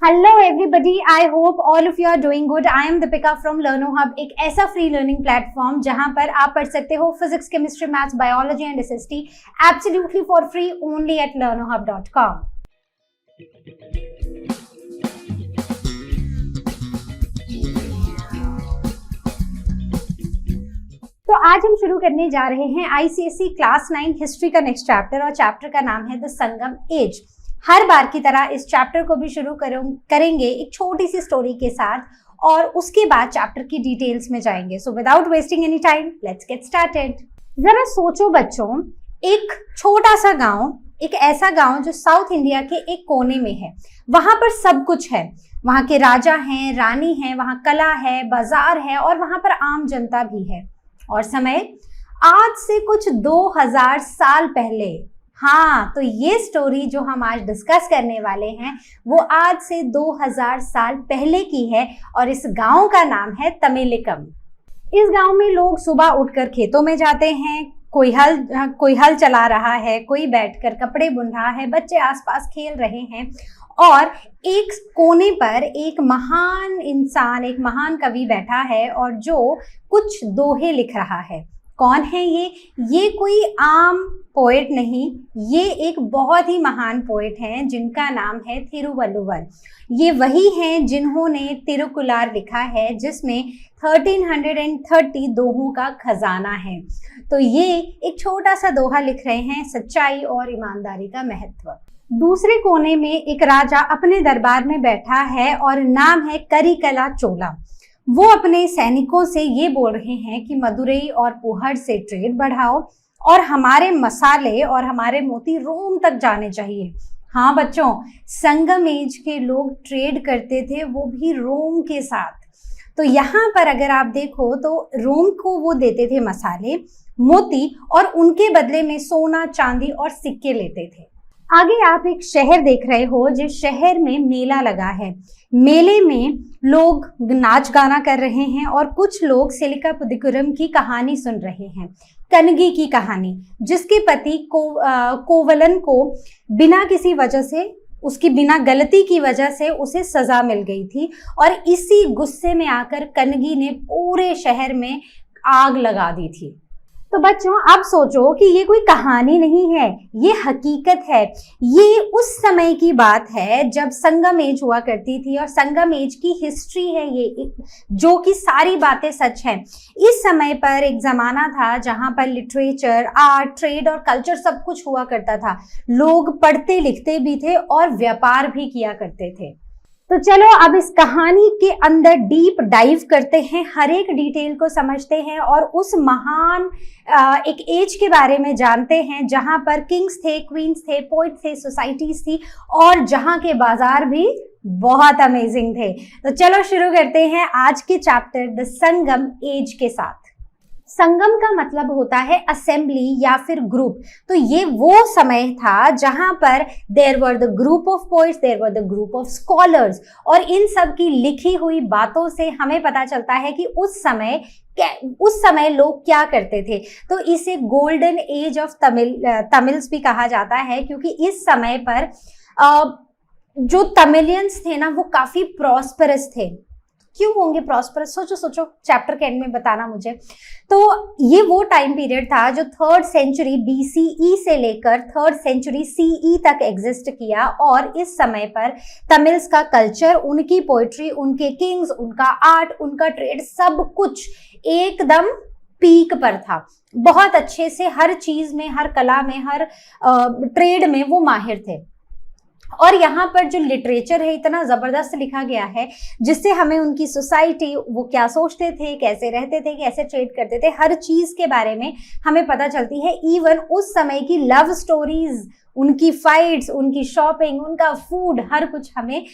Hello everybody, I hope all of you are doing good. I am Deepika from Learno Hub, एक ऐसा free learning platform जहां पर आप पढ़ सकते हो physics, chemistry, maths, biology and SST absolutely for free only at learnohub.com। तो आज हम शुरू करने जा रहे हैं आईसीएसई क्लास 9 हिस्ट्री का नेक्स्ट चैप्टर, और चैप्टर का नाम है द संगम एज। हर बार की तरह इस चैप्टर को भी शुरू करेंगे एक छोटी सी स्टोरी के साथ, और उसके बाद चैप्टर की डिटेल्स में जाएंगे। So without wasting any time, let's get started. जरा सोचो बच्चों, एक छोटा सा गांव, एक ऐसा गांव जो साउथ इंडिया के एक कोने में है। वहां पर सब कुछ है, वहां के राजा हैं, रानी हैं, वहां कला है, बाजार है, और वहां पर आम जनता भी है। और समय आज से कुछ 2000 साल पहले। हाँ, तो ये स्टोरी जो हम आज डिस्कस करने वाले हैं वो आज से 2000 साल पहले की है, और इस गांव का नाम है तमिलिकम। इस गांव में लोग सुबह उठकर खेतों में जाते हैं, कोई हल चला रहा है, कोई बैठकर कपड़े बुन रहा है, बच्चे आसपास खेल रहे हैं, और एक कोने पर एक महान इंसान, एक महान कवि बैठा है और जो कुछ दोहे लिख रहा है। कौन है ये कोई आम पोएट नहीं, ये एक बहुत ही महान पोएट हैं जिनका नाम है थिरुवल्लुवर। ये वही हैं जिन्होंने तिरुकुलार लिखा है, जिसमें 1330 दोहों का खजाना है। तो ये एक छोटा सा दोहा लिख रहे हैं, सच्चाई और ईमानदारी का महत्व। दूसरे कोने में एक राजा अपने दरबार में बैठा है और नाम है करिकला चोला। वो अपने सैनिकों से ये बोल रहे हैं कि मदुरई और पुहड़ से ट्रेड बढ़ाओ, और हमारे मसाले और हमारे मोती रोम तक जाने चाहिए। हाँ बच्चों, संगम एज के लोग ट्रेड करते थे, वो भी रोम के साथ। तो यहाँ पर अगर आप देखो तो रोम को वो देते थे मसाले, मोती, और उनके बदले में सोना, चांदी और सिक्के लेते थे। आगे आप एक शहर देख रहे हो, जिस शहर में मेला लगा है। मेले में लोग नाच गाना कर रहे हैं, और कुछ लोग सिलिकापुदिकुरम की कहानी सुन रहे हैं, कनगी की कहानी, जिसके पति कोवलन को बिना किसी वजह से, उसकी बिना गलती की वजह से उसे सजा मिल गई थी, और इसी गुस्से में आकर कनगी ने पूरे शहर में आग लगा दी थी। तो बच्चों, अब सोचो कि ये कोई कहानी नहीं है, ये हकीकत है। ये उस समय की बात है जब संगम एज हुआ करती थी, और संगम एज की हिस्ट्री है ये, जो कि सारी बातें सच हैं। इस समय पर एक जमाना था जहां पर लिटरेचर, आर्ट, ट्रेड और कल्चर सब कुछ हुआ करता था। लोग पढ़ते लिखते भी थे और व्यापार भी किया करते थे। तो चलो अब इस कहानी के अंदर डीप डाइव करते हैं, हर एक डिटेल को समझते हैं, और उस महान एक एज के बारे में जानते हैं जहां पर किंग्स थे, क्वींस थे, पोइट्स थे, सोसाइटीज थी, और जहां के बाजार भी बहुत अमेजिंग थे। तो चलो शुरू करते हैं आज के चैप्टर द संगम एज के साथ। संगम का मतलब होता है असेंबली या फिर ग्रुप। तो ये वो समय था जहां पर there were the group of poets, there were the group of scholars, और इन सब की लिखी हुई बातों से हमें पता चलता है कि उस समय लोग क्या करते थे। तो इसे गोल्डन एज ऑफ तमिल्स भी कहा जाता है, क्योंकि इस समय पर जो तमिलियंस थे ना, वो काफी प्रॉस्परस थे। क्यों होंगे प्रॉस्परस? सोचो, चैप्टर के एंड में बताना मुझे। तो ये वो टाइम पीरियड था जो 3rd सेंचुरी BCE से लेकर 3rd सेंचुरी CE तक एग्जिस्ट किया, और इस समय पर तमिल्स का कल्चर, उनकी पोइट्री, उनके किंग्स, उनका आर्ट, उनका ट्रेड, सब कुछ एकदम पीक पर था। बहुत अच्छे से हर चीज में, हर कला में, हर ट्रेड में वो माहिर थे। और यहाँ पर जो लिटरेचर है इतना जबरदस्त लिखा गया है, जिससे हमें उनकी सोसाइटी, वो क्या सोचते थे, कैसे रहते थे, कैसे ट्रेड करते थे, हर चीज के बारे में हमें पता चलती है। इवन उस समय की लव स्टोरीज, उनकी फाइट्स, उनकी शॉपिंग, उनका फूड, हर कुछ हमें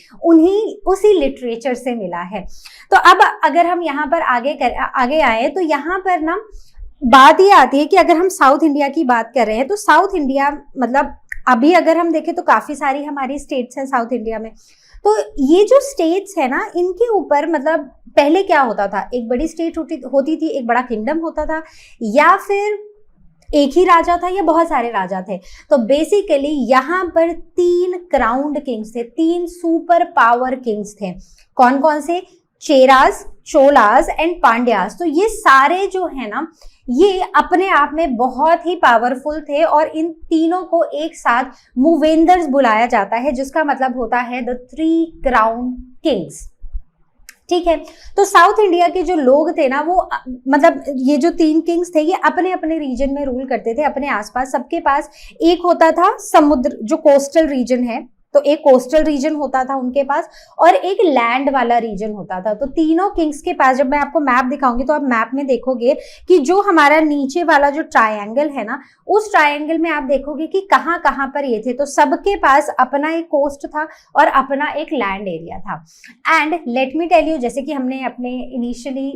उसी लिटरेचर से मिला है। तो अब अगर हम यहाँ पर आगे आए, तो यहाँ पर ना बात ये आती है कि अगर हम साउथ इंडिया की बात कर रहे हैं, तो साउथ इंडिया मतलब अभी अगर हम देखें तो काफी सारी हमारी स्टेट्स हैं साउथ इंडिया में। तो ये जो स्टेट्स है ना, इनके ऊपर मतलब पहले क्या होता था, एक बड़ी स्टेट होती थी, एक बड़ा किंगडम होता था, या फिर एक ही राजा था या बहुत सारे राजा थे? तो बेसिकली यहाँ पर 3 क्राउन्ड किंग्स थे, 3 सुपर पावर किंग्स थे। कौन कौन से? चेरास, चोलास एंड पांड्यास। तो ये सारे जो है ना, ये अपने आप में बहुत ही पावरफुल थे और इन तीनों को एक साथ मूवेंदर्स बुलाया जाता है, जिसका मतलब होता है द 3 क्राउन किंग्स। ठीक है, तो साउथ इंडिया के जो लोग थे ना, वो मतलब ये जो 3 किंग्स थे, ये अपने अपने रीजन में रूल करते थे, अपने आसपास। सबके पास एक होता था समुद्र, जो कोस्टल रीजन है, तो एक कोस्टल रीजन होता था उनके पास और एक लैंड वाला रीजन होता था। तो तीनों किंग्स के पास, जब मैं आपको मैप दिखाऊंगी तो आप मैप में देखोगे कि जो हमारा नीचे वाला जो ट्रायंगल है ना, उस ट्रायंगल में आप देखोगे कि कहाँ कहाँ पर ये थे। तो सबके पास अपना एक कोस्ट था और अपना एक लैंड एरिया था। And let me tell you, जैसे कि हमने अपने इनिशियली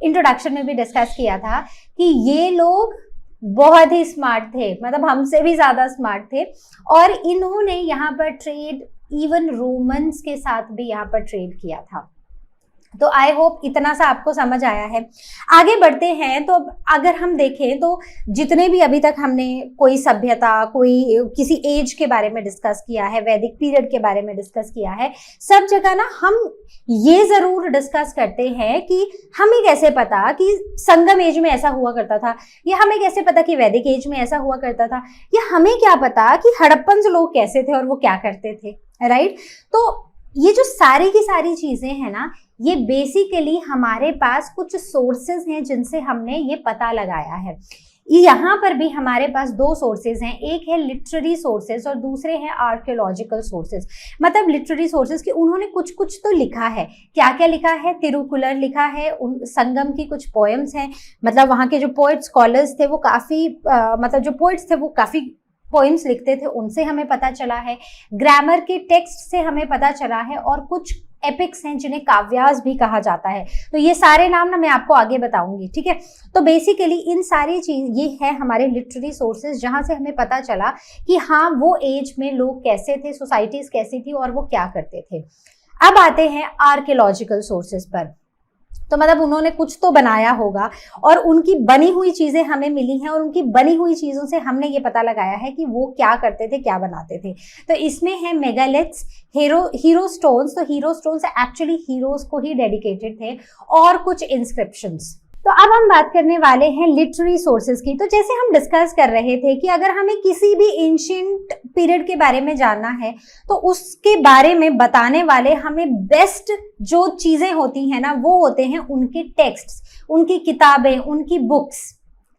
इंट्रोडक्शन में भी डिस्कस किया था कि ये लोग बहुत ही स्मार्ट थे, मतलब हमसे भी ज्यादा स्मार्ट थे। और इन्होंने यहाँ पर ट्रेड इवन रोमन्स के साथ भी यहाँ पर ट्रेड किया था। तो आई होप इतना सा आपको समझ आया है। आगे बढ़ते हैं। तो अगर हम देखें तो जितने भी अभी तक हमने कोई सभ्यता, कोई किसी एज के बारे में डिस्कस किया है, वैदिक पीरियड के बारे में डिस्कस किया है, सब जगह ना हम ये जरूर डिस्कस करते हैं कि हमें कैसे पता कि संगम एज में ऐसा हुआ करता था, या हमें कैसे पता कि वैदिक एज में ऐसा हुआ करता था, या हमें क्या पता कि हड़प्पन लोग कैसे थे और वो क्या करते थे, राइट। तो ये जो सारी की सारी चीजें हैं ना, ये बेसिकली हमारे पास कुछ सोर्सेज हैं जिनसे हमने ये पता लगाया है। यहाँ पर भी हमारे पास 2 सोर्सेज हैं, एक है लिटरेरी सोर्सेज और दूसरे हैं आर्कियोलॉजिकल सोर्सेज। मतलब लिटरेरी सोर्सेज कि उन्होंने कुछ कुछ तो लिखा है। क्या क्या लिखा है? तिरुकुलर लिखा है, संगम की कुछ पोएम्स हैं, मतलब वहाँ के जो पोएट स्कॉलर्स थे वो काफी मतलब जो पोएट्स थे वो काफी पोएम्स लिखते थे, उनसे हमें पता चला है। ग्रामर के टेक्स्ट से हमें पता चला है, और कुछ एपिक्स हैं जिन्हें काव्यास भी कहा जाता है। तो ये सारे नाम ना मैं आपको आगे बताऊंगी, ठीक है। तो बेसिकली इन सारी चीज ये है हमारे लिटरेरी सोर्सेज, जहां से हमें पता चला कि हाँ वो एज में लोग कैसे थे, सोसाइटीज कैसी थी और वो क्या करते थे। अब आते हैं आर्कियोलॉजिकल सोर्सेज पर। तो मतलब उन्होंने कुछ तो बनाया होगा और उनकी बनी हुई चीजें हमें मिली हैं, और उनकी बनी हुई चीजों से हमने ये पता लगाया है कि वो क्या करते थे, क्या बनाते थे। तो इसमें है मेगालिथ्स, हीरो स्टोन्स। तो हीरो स्टोन्स एक्चुअली हीरोज को ही डेडिकेटेड थे, और कुछ इंस्क्रिप्शंस। तो अब हम बात करने वाले हैं लिटरेरी सोर्सेज की। तो जैसे हम डिस्कस कर रहे थे कि अगर हमें किसी भी एंशिएंट पीरियड के बारे में जानना है तो उसके बारे में बताने वाले हमें बेस्ट जो चीजें होती हैं ना, वो होते हैं उनके टेक्स्ट्स, उनकी किताबें, उनकी बुक्स,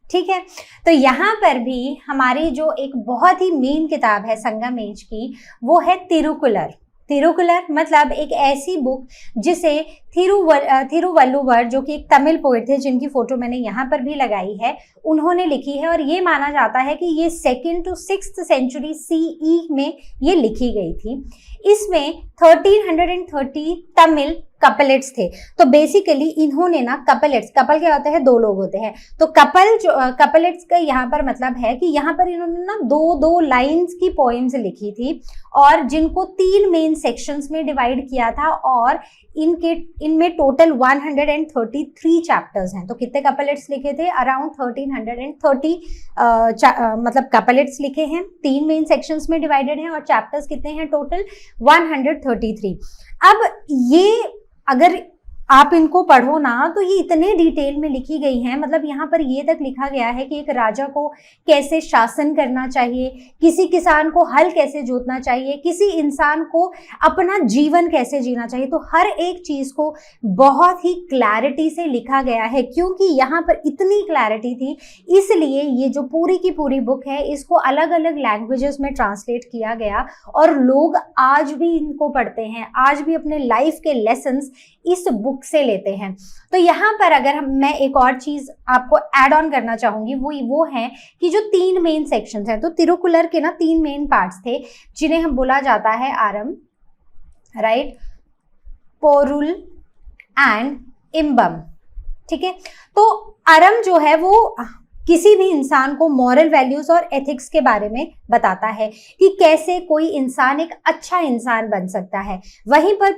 ठीक है। तो यहाँ पर भी हमारी जो एक बहुत ही मेन किताब है संगम एज की, वो है तिरुकुलर। तिरुकुलर मतलब एक ऐसी बुक जिसे थिरुवल्लुवर, जो कि एक तमिल पोएट थे जिनकी फोटो मैंने यहाँ पर भी लगाई है, उन्होंने लिखी है। और ये माना जाता है कि ये 2nd to 6th century CE में ये लिखी गई थी। इसमें 1330 तमिल कपलेट्स थे। तो बेसिकली इन्होंने ना कपलेट्स, कपल क्या होते हैं? 2 लोग होते हैं। तो कपल जो कपलेट्स का यहाँ पर मतलब है कि यहाँ पर इन्होंने ना 2 लाइन्स की पोएम्स लिखी थी, और जिनको 3 मेन सेक्शंस में डिवाइड किया था, और इनमें टोटल 133 चैप्टर्स हैं। तो कितने कपलेट्स लिखे थे? अराउंड 1330 मतलब कपलेट्स लिखे हैं, 3 मेन सेक्शंस में डिवाइडेड हैं, और चैप्टर्स कितने हैं? टोटल 133। अब ये अगर आप इनको पढ़ो ना, तो ये इतने डिटेल में लिखी गई हैं। मतलब यहाँ पर ये तक लिखा गया है कि एक राजा को कैसे शासन करना चाहिए, किसी किसान को हल कैसे जोतना चाहिए, किसी इंसान को अपना जीवन कैसे जीना चाहिए। तो हर एक चीज को बहुत ही क्लैरिटी से लिखा गया है। क्योंकि यहाँ पर इतनी क्लैरिटी थी, इसलिए ये जो पूरी की पूरी बुक है, इसको अलग अलग लैंग्वेजेस में ट्रांसलेट किया गया, और लोग आज भी इनको पढ़ते हैं, आज भी अपने लाइफ के लेसन्स इस बुक से लेते हैं। तो यहाँ पर अगर मैं एक और चीज आपको ऐड ऑन करना चाहूंगी, वो है कि जो 3 मेन सेक्शंस हैं, तो तिरुकुलर के ना 3 मेन पार्ट्स थे, जिन्हें हम बोला जाता है आरम, राइट, पोरुल एंड इम्बम, ठीक है। तो आरम जो है वो किसी भी इंसान को मॉरल वैल्यूज और एथिक्स के बारे में बताता है कि कैसे कोई इंसान एक अच्छा इंसान बन सकता है। वहीं पर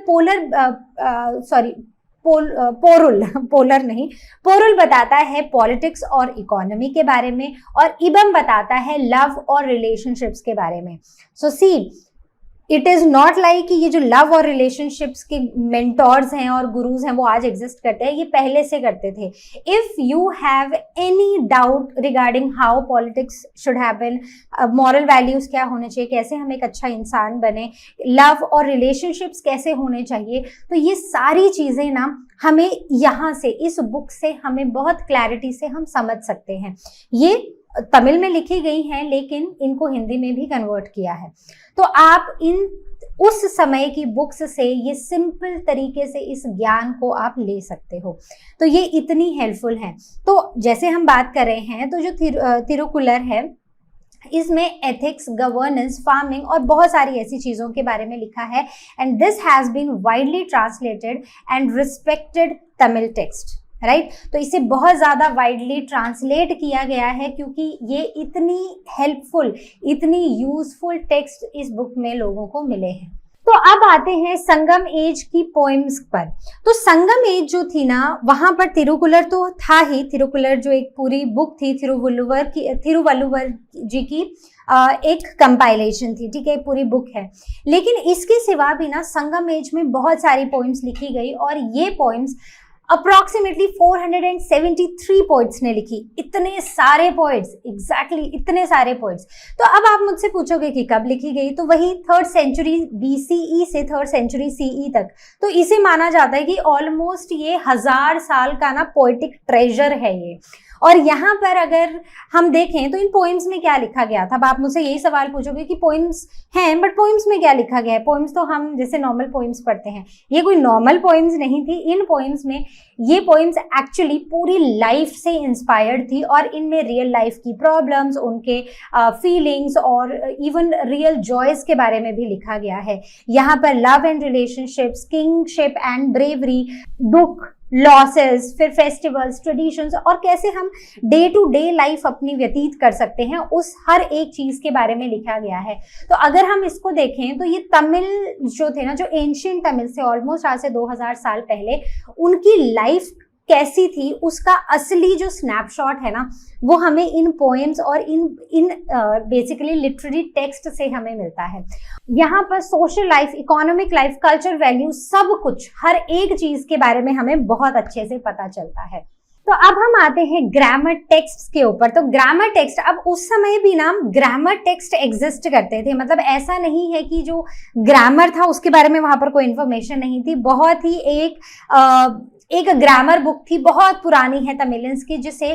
पोलर नहीं, पोरुल बताता है पॉलिटिक्स और इकोनॉमी के बारे में, और इबम बताता है लव और रिलेशनशिप्स के बारे में। सो सी, इट इज नॉट लाइक कि ये जो लव और रिलेशनशिप्स के मेंटोर्स हैं और गुरुज हैं वो आज एग्जिस्ट करते हैं, ये पहले से करते थे। If you have any doubt regarding how politics should happen, moral values क्या होने चाहिए, कैसे हम एक अच्छा इंसान बने, लव और रिलेशनशिप्स कैसे होने चाहिए, तो ये सारी चीजें ना हमें यहाँ से, इस बुक से हमें बहुत क्लैरिटी से हम समझ सकते हैं। ये तमिल में लिखी गई हैं लेकिन इनको हिंदी में भी कन्वर्ट किया है, तो आप इन उस समय की बुक्स से ये सिंपल तरीके से इस ज्ञान को आप ले सकते हो, तो ये इतनी हेल्पफुल है। तो जैसे हम बात कर रहे हैं, तो जो तिरुकुलर है इसमें एथिक्स, गवर्नेंस, फार्मिंग और बहुत सारी ऐसी चीजों के बारे में लिखा है, and this has been widely translated and respected Tamil text, right. तो इसे बहुत ज़्यादा वाइडली ट्रांसलेट किया गया है क्योंकि ये इतनी हेल्पफुल, इतनी यूजफुल टेक्स्ट इस बुक में लोगों को मिले हैं। तो अब आते हैं संगम एज की पोएम्स पर। तो संगम एज जो थी ना, वहां पर तिरुकुलर तो था ही, तिरुकुलर जो एक पूरी बुक थी तिरुवल्लुवर जी की एक कंपाइलेशन थी, ठीक है, पूरी बुक है। लेकिन इसके सिवा भी ना संगम एज में बहुत सारी पोएम्स लिखी गई, और ये पोएम्स अप्रोक्सीमेटली 473 पोइट्स ने लिखी। इतने सारे पोइट्स, एग्जैक्टली इतने सारे पोइट्स। तो अब आप मुझसे पूछोगे कि कब लिखी गई, तो वही 3rd सेंचुरी BCE से 3rd सेंचुरी CE तक। तो इसे माना जाता है कि ऑलमोस्ट ये 1000 साल का ना पोएटिक ट्रेजर है ये। और यहाँ पर अगर हम देखें तो इन पोइम्स में क्या लिखा गया था, अब आप मुझसे यही सवाल पूछोगे कि पोइम्स हैं बट पोइम्स में क्या लिखा गया है। पोइम्स तो हम जैसे नॉर्मल पोइम्स पढ़ते हैं, ये कोई नॉर्मल पोइम्स नहीं थी। इन पोइम्स में, ये पोइम्स एक्चुअली पूरी लाइफ से इंस्पायर्ड थी, और इनमें रियल लाइफ की प्रॉब्लम्स, उनके फीलिंग्स और इवन रियल जॉयज के बारे में भी लिखा गया है। यहाँ पर love and relationships, kingship and bravery, दुख, लॉसेस, फिर फेस्टिवल्स, ट्रेडिशंस, और कैसे हम डे टू डे लाइफ अपनी व्यतीत कर सकते हैं, उस हर एक चीज के बारे में लिखा गया है। तो अगर हम इसको देखें तो ये तमिल जो थे ना, जो एंशिएंट तमिल से ऑलमोस्ट आज से 2000 साल पहले उनकी लाइफ कैसी थी, उसका असली जो स्नैपशॉट है ना, वो हमें इन पोएम्स और इन बेसिकली लिटरेरी टेक्स्ट से हमें मिलता है। यहाँ पर social life, economic life, culture value, सब कुछ, हर एक चीज के बारे में हमें बहुत अच्छे से पता चलता है। तो अब हम आते हैं ग्रामर टेक्स्ट के ऊपर। तो ग्रामर टेक्स्ट, अब उस समय भी ना ग्रामर टेक्स्ट एग्जिस्ट करते थे, मतलब ऐसा नहीं है कि जो ग्रामर था उसके बारे में वहां पर कोई इंफॉर्मेशन नहीं थी। बहुत ही एक ग्रामर बुक थी, बहुत पुरानी है तमिलियंस की, जिसे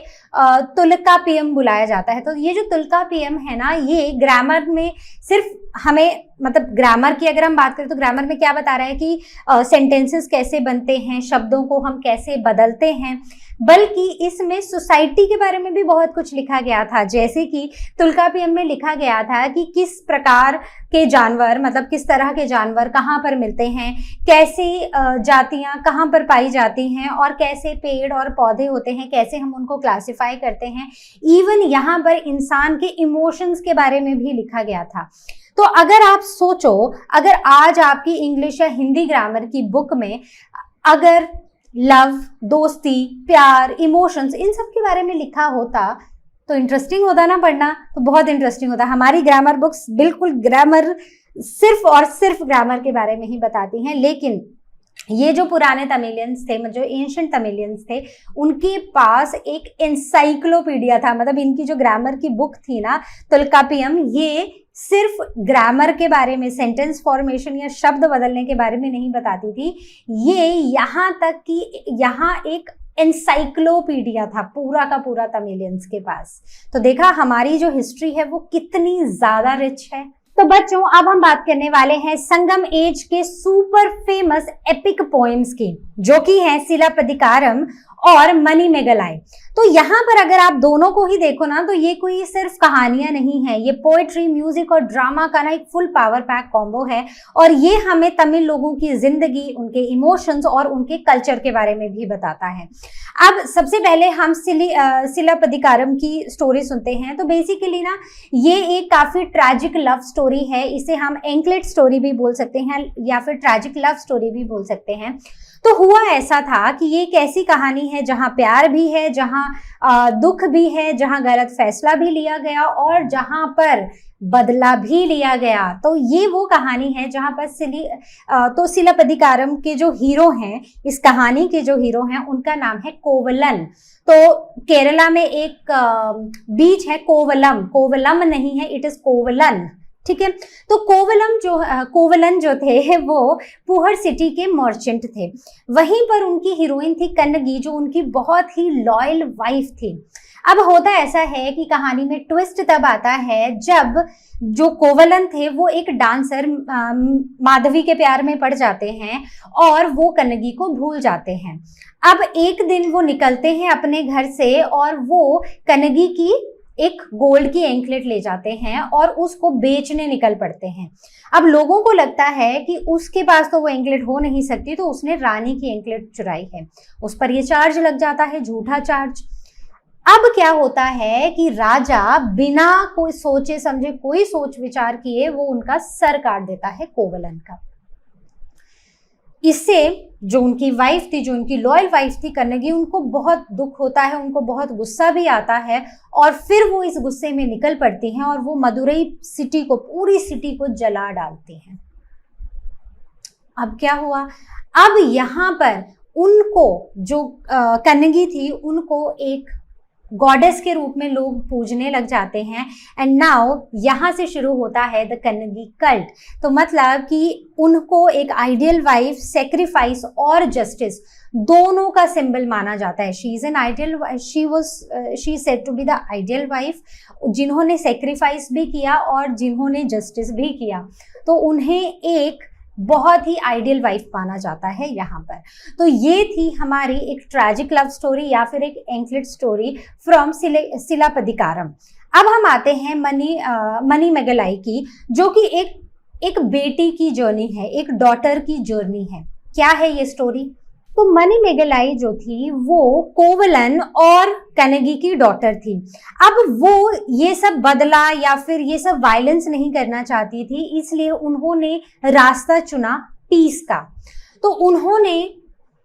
तुल्कापियम बुलाया जाता है। तो ये जो तुल्कापियम है ना, ये ग्रामर में सिर्फ हमें, मतलब ग्रामर की अगर हम बात करें तो ग्रामर में क्या बता रहा है कि सेंटेंसेस कैसे बनते हैं, शब्दों को हम कैसे बदलते हैं, बल्कि इसमें सोसाइटी के बारे में भी बहुत कुछ लिखा गया था। जैसे कि तुल्कापियम में लिखा गया था कि किस प्रकार के जानवर, मतलब किस तरह के जानवर कहाँ पर मिलते हैं, कैसे जातियां कहाँ पर पाई जाती हैं, और कैसे पेड़ और पौधे होते हैं, कैसे हम उनको क्लासिफाई करते हैं। इवन यहाँ पर इंसान के इमोशंस के बारे में भी लिखा गया था। तो अगर आप सोचो, अगर आज आपकी इंग्लिश या हिंदी ग्रामर की बुक में अगर लव, दोस्ती, प्यार, इमोशंस, इन सब के बारे में लिखा होता तो इंटरेस्टिंग होता ना पढ़ना, तो बहुत इंटरेस्टिंग होता। हमारी ग्रामर बुक्स बिल्कुल ग्रामर, सिर्फ और सिर्फ ग्रामर के बारे में ही बताती हैं, लेकिन ये जो पुराने तमिलियंस थे, जो एंशिएंट तमिलियंस थे, उनके पास एक एनसाइक्लोपीडिया था। मतलब इनकी जो ग्रामर की बुक थी ना तुल्कापियम, ये सिर्फ ग्रामर के बारे में, सेंटेंस फॉर्मेशन या शब्द बदलने के बारे में नहीं बताती थी, ये यहाँ तक कि यहाँ एक एनसाइक्लोपीडिया था पूरा का पूरा तमिलियंस के पास। तो देखा हमारी जो हिस्ट्री है वो कितनी ज्यादा रिच है। तो बच्चों, अब हम बात करने वाले हैं संगम एज के सुपर फेमस एपिक पोएम्स की, जो कि है सिलापदिकारम और मनी मेगलाई। तो यहाँ पर अगर आप दोनों को ही देखो ना, तो ये कोई सिर्फ कहानियां नहीं है, ये पोएट्री, म्यूजिक और ड्रामा का ना एक फुल पावर पैक कॉम्बो है। और ये हमें तमिल लोगों की जिंदगी, उनके इमोशंस और उनके कल्चर के बारे में भी बताता है। अब सबसे पहले हम सिलापदिकारम की स्टोरी सुनते हैं। तो बेसिकली ना ये एक काफी ट्रैजिक लव स्टोरी है, इसे हम एंकलेट स्टोरी भी बोल सकते हैं या फिर ट्रैजिक लव स्टोरी भी बोल सकते हैं। तो हुआ ऐसा था कि ये एक ऐसी कहानी है जहां प्यार भी है, जहां दुख भी है, जहां गलत फैसला भी लिया गया और जहां पर बदला भी लिया गया। तो ये वो कहानी है जहां पर सिलापदिकारम के जो हीरो हैं, इस कहानी के जो हीरो हैं, उनका नाम है कोवलन। तो केरला में एक बीच है कोवलम, कोवलम नहीं है, इट इज कोवलन, ठीक है। तो कोवलन जो थे वो पुहर सिटी के मर्चेंट थे। वहीं पर उनकी हीरोइन थी कन्नगी, जो उनकी बहुत ही लॉयल वाइफ थी। अब होता ऐसा है कि कहानी में ट्विस्ट तब आता है जब जो कोवलन थे वो एक डांसर माधवी के प्यार में पड़ जाते हैं और वो कन्नगी को भूल जाते हैं। अब एक दिन वो निकलते हैं अपने घर से और वो कन्नगी की एक गोल्ड की एंकलेट ले जाते हैं और उसको बेचने निकल पड़ते हैं। अब लोगों को लगता है कि उसके पास तो वो एंकलेट हो नहीं सकती, तो उसने रानी की एंकलेट चुराई है। उस पर ये चार्ज लग जाता है, झूठा चार्ज। अब क्या होता है कि राजा बिना कोई सोचे समझे, कोई सोच विचार किए, वो उनका सर काट देता है कोवलन का। इससे जो उनकी वाइफ थी, जो उनकी लॉयल वाइफ थी कन्नगी, उनको बहुत दुख होता है, उनको बहुत गुस्सा भी आता है और फिर वो इस गुस्से में निकल पड़ती हैं और वो मदुरई सिटी को, पूरी सिटी को जला डालती हैं। अब क्या हुआ, अब यहाँ पर उनको जो कन्नगी थी, उनको एक गॉडेस के रूप में लोग पूजने लग जाते हैं। एंड नाउ यहाँ से शुरू होता है द कन्नगी कल्ट। तो मतलब कि उनको एक आइडियल वाइफ, सेक्रीफाइस और जस्टिस दोनों का सिंबल माना जाता है। She is an ideal, she said to be the ideal wife, जिन्होंने सेक्रीफाइस भी किया और जिन्होंने जस्टिस भी किया। तो उन्हें एक बहुत ही आइडियल वाइफ माना जाता है यहाँ पर। तो ये थी हमारी एक ट्रैजिक लव स्टोरी या फिर एक एंकलेट स्टोरी फ्रॉम सिलापदिकारम। अब हम आते हैं मनी मेगलाई की, जो कि एक बेटी की जर्नी है, एक डॉटर की जर्नी है। क्या है ये स्टोरी? तो मनी मेगलाई जो थी वो कोवलन और कन्नगी की डॉटर थी। अब वो ये सब बदला या फिर ये सब वायलेंस नहीं करना चाहती थी, इसलिए उन्होंने रास्ता चुना पीस का। तो उन्होंने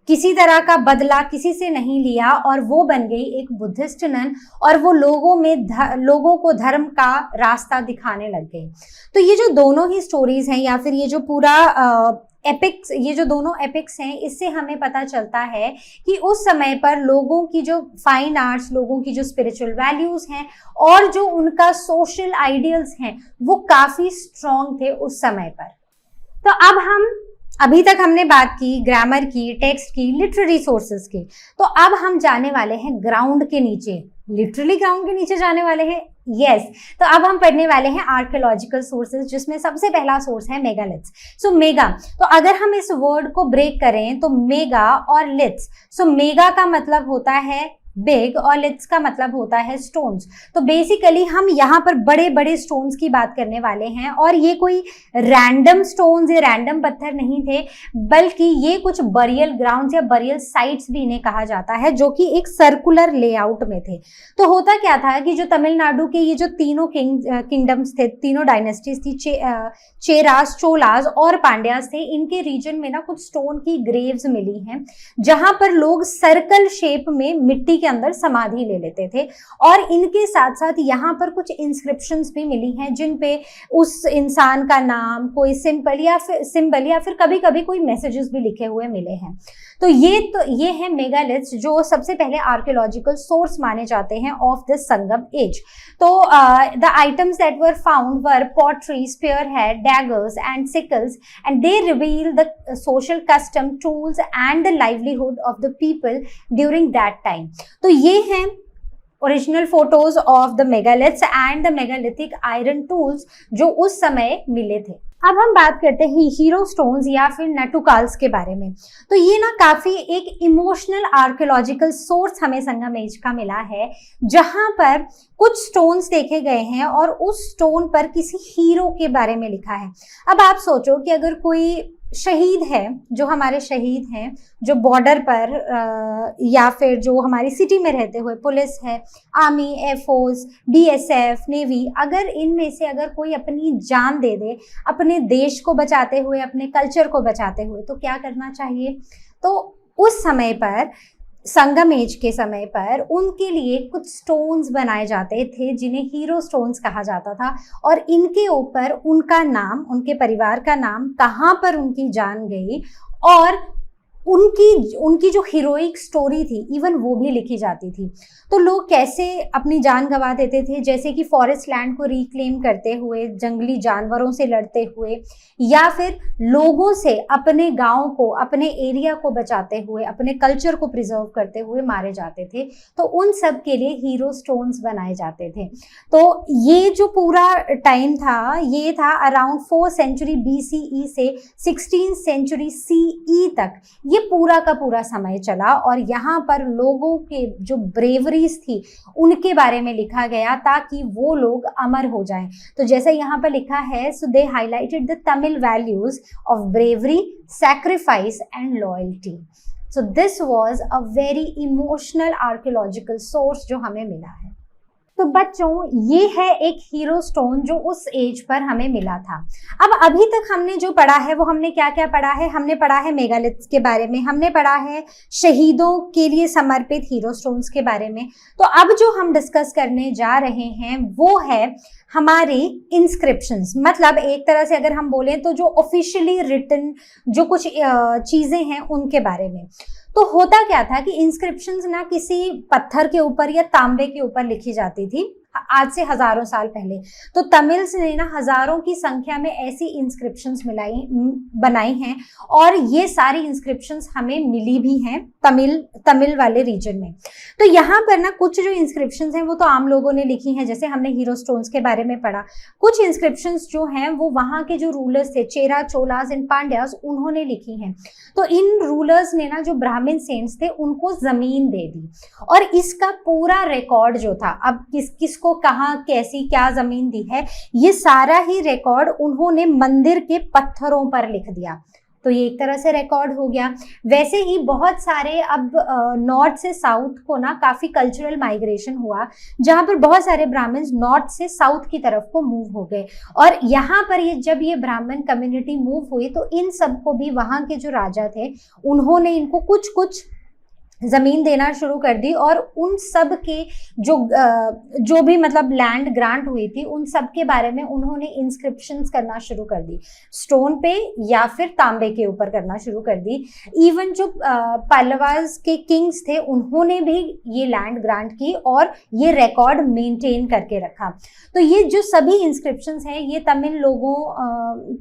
किसी तरह का बदला किसी से नहीं लिया और वो बन गई एक बुद्धिस्ट नन और वो लोगों को धर्म का रास्ता दिखाने लग गई। तो ये जो दोनों ही स्टोरीज हैं या फिर ये जो पूरा एपिक्स, ये जो दोनों एपिक्स हैं, इससे हमें पता चलता है कि उस समय पर लोगों की जो फाइन आर्ट्स, लोगों की जो स्पिरिचुअल वैल्यूज हैं और जो उनका सोशल आइडियल्स हैं, वो काफी स्ट्रॉन्ग थे उस समय पर। तो अब अभी तक हमने बात की ग्रामर की, टेक्स्ट की, लिटरेरी सोर्सेज की। तो अब हम जाने वाले हैं ग्राउंड के नीचे, लिटरली ग्राउंड के नीचे जाने वाले हैं। यस, तो अब हम पढ़ने वाले हैं आर्कियोलॉजिकल सोर्सेज, जिसमें सबसे पहला सोर्स है मेगालिथ्स। सो मेगा, तो अगर हम इस वर्ड को ब्रेक करें तो मेगा और लिथ्स। सो मेगा का मतलब होता है बिग और लिथ्स का मतलब होता है स्टोन्स। तो बेसिकली हम यहाँ पर बड़े बड़े स्टोन्स की बात करने वाले हैं और ये कोई रैंडम स्टोन्स या रैंडम पत्थर नहीं थे, बल्कि ये कुछ बरियल ग्राउंड्स या बरियल साइट्स भी इन्हें कहा जाता है, जो कि एक सर्कुलर लेआउट में थे। तो होता क्या था कि जो तमिलनाडु के ये जो तीनों किंगडम्स थे, तीनों डायनेस्टीज थी, चेरास, चोलास और पांड्यास थे, इनके रीजन में ना कुछ स्टोन की ग्रेव्स मिली हैं, जहां पर लोग सर्कल शेप में मिट्टी के अंदर समाधि ले लेते थे। और इनके साथ साथ यहाँ पर कुछ इंस्क्रिप्शंस भी मिली हैं, जिन पे उस इंसान का नाम, कोई सिंबल या फिर कभी कभी कोई मैसेजेस भी लिखे हुए मिले हैं। तो ये है मेगालिथ्स, जो सबसे पहले आर्कियोलॉजिकल सोर्स माने जाते हैं ऑफ द संगम एज। तो the items that were found were pottery, spearhead, daggers and sicles, and they reveal the social custom, tools and the livelihood of the people during that time. तो ये हैं original photos of the megaliths and the megalithic iron tools जो उस समय मिले थे। अब हम बात करते हैं हीरो स्टोन्स या फिर नटुकाल्स के बारे में। तो ये ना काफी एक इमोशनल आर्कियोलॉजिकल सोर्स हमें संगम एज का मिला है, जहां पर कुछ स्टोन्स देखे गए हैं और उस स्टोन पर किसी हीरो के बारे में लिखा है। अब आप सोचो कि अगर कोई शहीद है, जो हमारे शहीद हैं, जो बॉर्डर पर या फिर जो हमारी सिटी में रहते हुए पुलिस है, आर्मी, एयरफोर्स, बीएसएफ, नेवी, अगर इनमें से अगर कोई अपनी जान दे दे अपने देश को बचाते हुए, अपने कल्चर को बचाते हुए, तो क्या करना चाहिए? तो उस समय पर, संगम एज के समय पर, उनके लिए कुछ स्टोन्स बनाए जाते थे जिन्हें हीरो स्टोन्स कहा जाता था, और इनके ऊपर उनका नाम, उनके परिवार का नाम, कहाँ पर उनकी जान गई और उनकी जो हीरोइक स्टोरी थी, इवन वो भी लिखी जाती थी। तो लोग कैसे अपनी जान गंवा देते थे, जैसे कि फॉरेस्ट लैंड को रिक्लेम करते हुए, जंगली जानवरों से लड़ते हुए, या फिर लोगों से अपने गांव को, अपने एरिया को बचाते हुए, अपने कल्चर को प्रिजर्व करते हुए मारे जाते थे। तो उन सब के लिए हीरो स्टोन्स बनाए जाते थे। तो ये जो पूरा टाइम था, ये था अराउंड 4th सेंचुरी BCE से 16th सेंचुरी CE तक, ये पूरा का पूरा समय चला, और यहाँ पर लोगों के जो ब्रेवरीज थी उनके बारे में लिखा गया ताकि वो लोग अमर हो जाएं। तो जैसे यहाँ पर लिखा है, so they highlighted the Tamil values of bravery, sacrifice and loyalty. So this was a very emotional archaeological source जो हमें मिला है। तो बच्चों, ये है एक हीरो स्टोन जो उस एज पर हमें मिला था। अब अभी तक हमने जो पढ़ा है वो हमने क्या क्या पढ़ा है? हमने पढ़ा है मेगालिथ्स के बारे में, हमने पढ़ा है शहीदों के लिए समर्पित हीरो स्टोन्स के बारे में। तो अब जो हम डिस्कस करने जा रहे हैं वो है हमारे इंस्क्रिप्शंस। मतलब एक तरह से अगर हम बोलें तो जो ऑफिशियली रिटन जो कुछ चीजें हैं उनके बारे में। तो होता क्या था कि इंस्क्रिप्शंस ना किसी पत्थर के ऊपर या तांबे के ऊपर लिखी जाती थी, आज से हजारों साल पहले। तो तमिल्स ने ना हजारों की संख्या में ऐसी इंस्क्रिप्शंस बनाई हैं, और ये सारी इंस्क्रिप्शंस हमें मिली भी हैं तमिल वाले रीजन में। तो यहाँ पर ना कुछ जो इंस्क्रिप्शंस हैं वो तो आम लोगों ने लिखी हैं, जैसे हमने हीरो स्टोन्स के बारे में पढ़ा। कुछ इंस्क्रिप्शंस जो हैं वो वहाँ के जो रूलर्स थे, चेरा, चोलास एंड पांड्यास, उन्होंने लिखी हैं। तो इन रूलर्स ने ना, जो ब्राह्मण सेंट्स थे, उनको जमीन दे दी, और इसका पूरा रिकॉर्ड जो था, अब किसको कहाँ कैसी क्या जमीन दी है, ये सारा ही रिकॉर्ड उन्होंने मंदिर के पत्थरों पर लिख दिया। तो ये एक तरह से रिकॉर्ड हो गया। वैसे ही बहुत सारे अब नॉर्थ से साउथ को ना काफी कल्चरल माइग्रेशन हुआ, जहां पर बहुत सारे ब्राह्मण नॉर्थ से साउथ की तरफ को मूव हो गए, और यहाँ पर जब ये ब्राह्मण कम्युनिटी मूव हुई तो इन सबको भी वहां के जो राजा थे उन्होंने इनको कुछ कुछ जमीन देना शुरू कर दी, और उन सब के जो भी मतलब लैंड ग्रांट हुई थी उन सब के बारे में उन्होंने इंस्क्रिप्शंस करना शुरू कर दी, स्टोन पे या फिर तांबे के ऊपर करना शुरू कर दी। इवन जो पल्लवास के किंग्स थे उन्होंने भी ये लैंड ग्रांट की और ये रिकॉर्ड मेंटेन करके रखा। तो ये जो सभी इंस्क्रिप्शंस हैं ये तमिल लोगों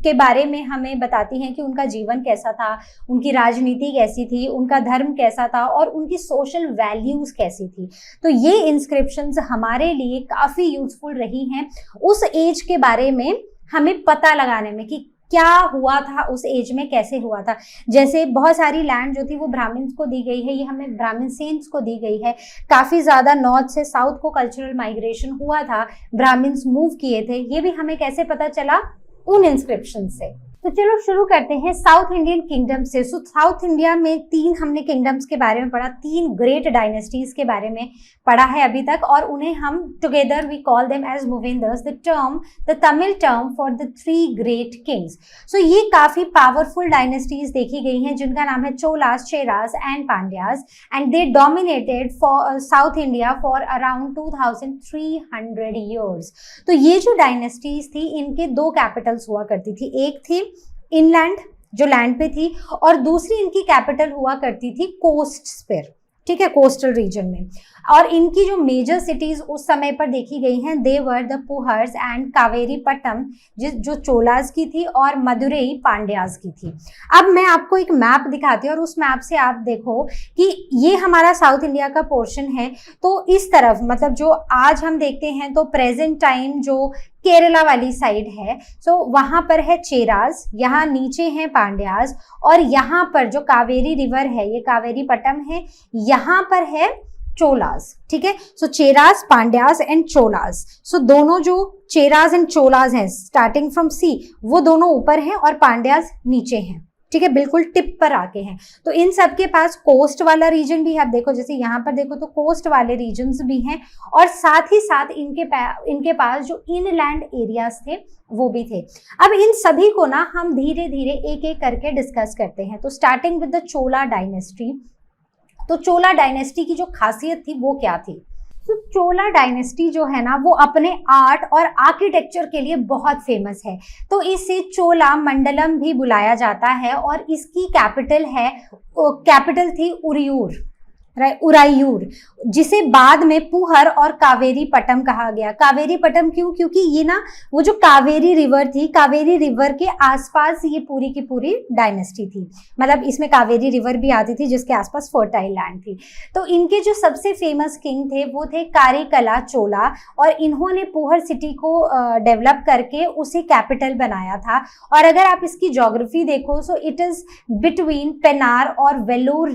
के बारे में हमें बताती हैं कि उनका जीवन कैसा था, उनकी राजनीति कैसी थी, उनका धर्म कैसा था, और उनकी सोशल वैल्यूज कैसी थी। तो ये इंस्क्रिप्शंस हमारे लिए काफी यूजफुल रही हैं उस एज के बारे में हमें पता लगाने में कि क्या हुआ था उस एज में, कैसे हुआ था। जैसे बहुत सारी लैंड जो थी वो ब्राह्मण्स को दी गई है, ये हमें ब्राह्मण सेंट्स को दी गई है। काफी ज्यादा नॉर्थ से साउथ को कल्चरल माइग्रेशन हुआ था, ब्राह्मण्स मूव किए थे, ये भी हमें कैसे पता चला? उन इंस्क्रिप्शन से। तो चलो शुरू करते हैं साउथ इंडियन किंगडम से। सो साउथ इंडिया में 3 हमने किंगडम्स के बारे में पढ़ा, 3 ग्रेट डायनेस्टीज के बारे में पढ़ा है अभी तक, और उन्हें हम together we call them as Muvendars, the Tamil term for the 3 great kings. So ये काफी पावरफुल डायनेस्टीज देखी गई हैं जिनका नाम है Cholas, Cheras and Pandyas, and they dominated for south India for around 2300 years. तो ये जो डायनेस्टीज थी इनके 2 कैपिटल्स हुआ करती थी, एक थी इनलैंड जो लैंड पे थी, और दूसरी इनकी कैपिटल हुआ करती थी कोस्ट्स पर, ठीक है, कोस्टल रीजन में। और इनकी जो मेजर सिटीज उस समय पर देखी गई हैं, दे वर द पुहर्स एंड कावेरीपट्टम जो चोलास की थी, और मदुरई पांड्यास की थी। अब मैं आपको एक मैप दिखाती हूँ और उस मैप से आप देखो कि ये हमारा साउथ इंडिया का पोर्शन है। तो इस तरफ मतलब जो आज हम देखते हैं तो प्रेजेंट टाइम जो केरला वाली साइड है। सो वहां पर है चेराज, यहाँ नीचे है पांड्याज, और यहाँ पर जो कावेरी रिवर है, ये कावेरी पट्टम है, यहाँ पर है चोलास। ठीक है, सो चेराज, पांड्याज एंड चोलास। सो दोनों जो चेराज एंड चोलास हैं स्टार्टिंग फ्रॉम सी, वो दोनों ऊपर हैं और पांड्याज नीचे हैं। ठीक है, बिल्कुल टिप पर आके हैं। तो इन सब के पास कोस्ट वाला रीजन भी है। आप देखो, जैसे यहाँ पर देखो तो कोस्ट वाले रीजन्स भी हैं, और साथ ही साथ इनके पास जो इनलैंड एरियाज थे वो भी थे। अब इन सभी को ना हम धीरे धीरे एक एक करके डिस्कस करते हैं। तो starting with the Chola dynasty. तो चोला डायनेस्टी की जो खासियत थी वो क्या थी? तो चोला डायनेस्टी जो है ना, वो अपने आर्ट और आर्किटेक्चर के लिए बहुत फेमस है। तो इसे चोला मंडलम भी बुलाया जाता है, और इसकी कैपिटल थी उरियूर, उरायूर, जिसे बाद में पुहर और कावेरी पट्टम कहा गया। कावेरी पट्टम क्यों? क्योंकि ये ना वो जो कावेरी रिवर थी, कावेरी रिवर के आसपास ये पूरी की पूरी डायनेस्टी थी। मतलब इसमें कावेरी रिवर भी आती थी जिसके आसपास फर्टाइल लैंड थी। तो इनके जो सबसे फेमस किंग थे वो थे कारिकला चोला, और इन्होंने पुहर सिटी को डेवलप करके उसे कैपिटल बनाया था। और अगर आप इसकी ज्योग्राफी देखो, so it is between Penner और Vellar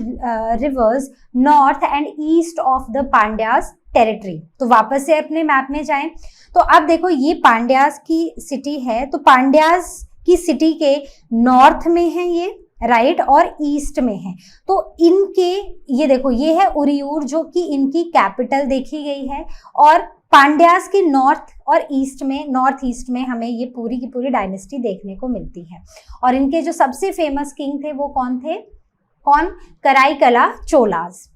rivers, north and east of the Pandyas territory. तो वापस से अपने मैप में जाएं, तो अब देखो ये पांड्यास की सिटी है। तो पांड्यास की सिटी के नॉर्थ में है ये, राइट, और ईस्ट में है। तो इनके ये देखो, ये है उरियूर जो कि इनकी कैपिटल देखी गई है, और पांड्यास के नॉर्थ और ईस्ट में, नॉर्थ ईस्ट में हमें ये पूरी की पूरी डायनेस्टी देखने को मिलती है। और इनके जो सबसे फेमस किंग थे वो कौन थे? कराईकला चोलास,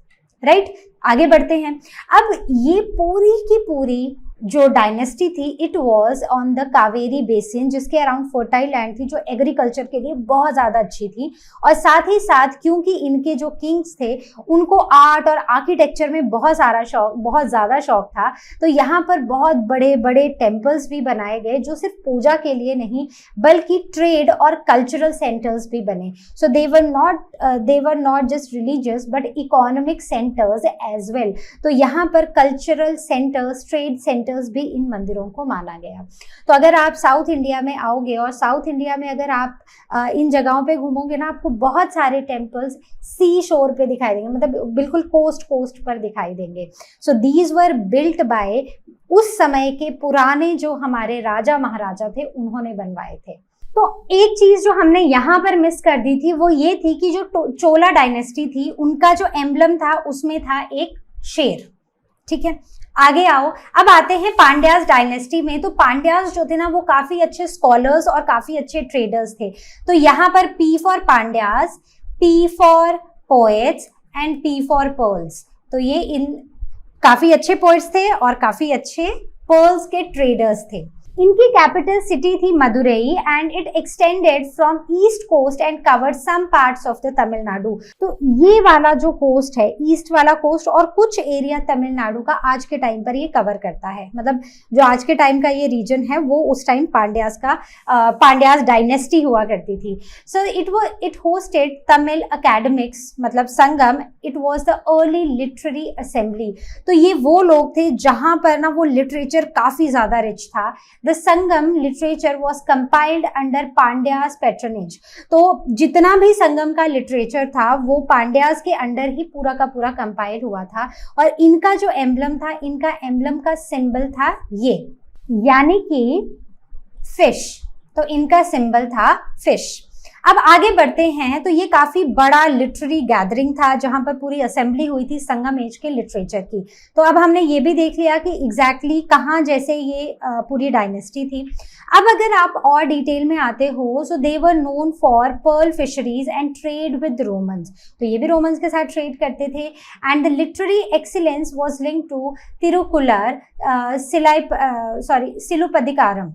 राइट। आगे बढ़ते हैं। अब ये पूरी की पूरी जो डायनेस्टी थी, it was on the Kaveri basin, जिसके अराउंड फर्टाइल लैंड थी, जो एग्रीकल्चर के लिए बहुत ज़्यादा अच्छी थी। और साथ ही साथ क्योंकि इनके जो किंग्स थे उनको आर्ट और आर्किटेक्चर में बहुत ज़्यादा शौक था, तो यहाँ पर बहुत बड़े बड़े टेम्पल्स भी बनाए गए, जो सिर्फ पूजा के लिए नहीं बल्कि ट्रेड और कल्चरल सेंटर्स भी बने। So they were not just religious but economic centres as well. तो यहाँ पर कल्चरल सेंटर्स, ट्रेड सेंटर्स भी इन मंदिरों को माना गया। तो अगर आप साउथ इंडिया में आओगे, और साउथ इंडिया में अगर आप इन जगहों पे घूमोगे ना, आपको बहुत सारे टेम्पल्स सी शोर पे दिखाई देंगे, मतलब बिल्कुल कोस्ट पर दिखाई देंगे। So these were built by, उस समय के पुराने जो हमारे राजा महाराजा थे उन्होंने बनवाए थे। तो एक चीज जो हमने यहाँ पर मिस कर दी थी वो ये थी कि जो चोला डायनेस्टी थी, उनका जो एम्बलम था उसमें था एक शेर। ठीक है, आगे आओ। अब आते हैं पांड्यास डायनेस्टी में। तो पांड्यास जो थे ना, वो काफी अच्छे स्कॉलर्स और काफी अच्छे ट्रेडर्स थे। तो यहाँ पर P for Pandyas, P for poets and P for pearls. तो ये इन काफी अच्छे पोएट्स थे और काफी अच्छे पर्ल्स के ट्रेडर्स थे। इनकी कैपिटल सिटी थी Madurai, and it extended from east coast and covered some parts of the Tamil Nadu. तो ये वाला जो कोस्ट है, ईस्ट वाला कोस्ट, और कुछ एरिया तमिलनाडु का आज के टाइम पर ये कवर करता है। मतलब जो आज के टाइम का ये रीजन है वो उस टाइम पांड्यास डायनेस्टी हुआ करती थी। So it hosted Tamil academics, मतलब Sangam. It was the early literary assembly. तो ये वो लोग थे जहां पर ना वो लिटरेचर काफी ज्यादा रिच था। The Sangam literature was compiled under Pandya's patronage। तो जितना भी संगम का लिटरेचर था वो पांड्यास के अंडर ही पूरा का पूरा कंपाइल हुआ था। और इनका जो एम्बलम था, इनका एम्बलम का सिंबल था ये, यानी कि फिश। तो इनका सिंबल था फिश। अब आगे बढ़ते हैं। तो ये काफी बड़ा लिटरेरी गैदरिंग था जहां पर पूरी असेंबली हुई थी संगम एज के लिटरेचर की। तो अब हमने ये भी देख लिया कि एग्जैक्टली कहाँ जैसे ये पूरी डायनेस्टी थी। अब अगर आप और डिटेल में आते हो, so they were known for pearl fisheries and trade with Romans. तो ये भी रोमन्स के साथ ट्रेड करते थे। And the literary excellence was linked to Thirukkural Silappadikaram.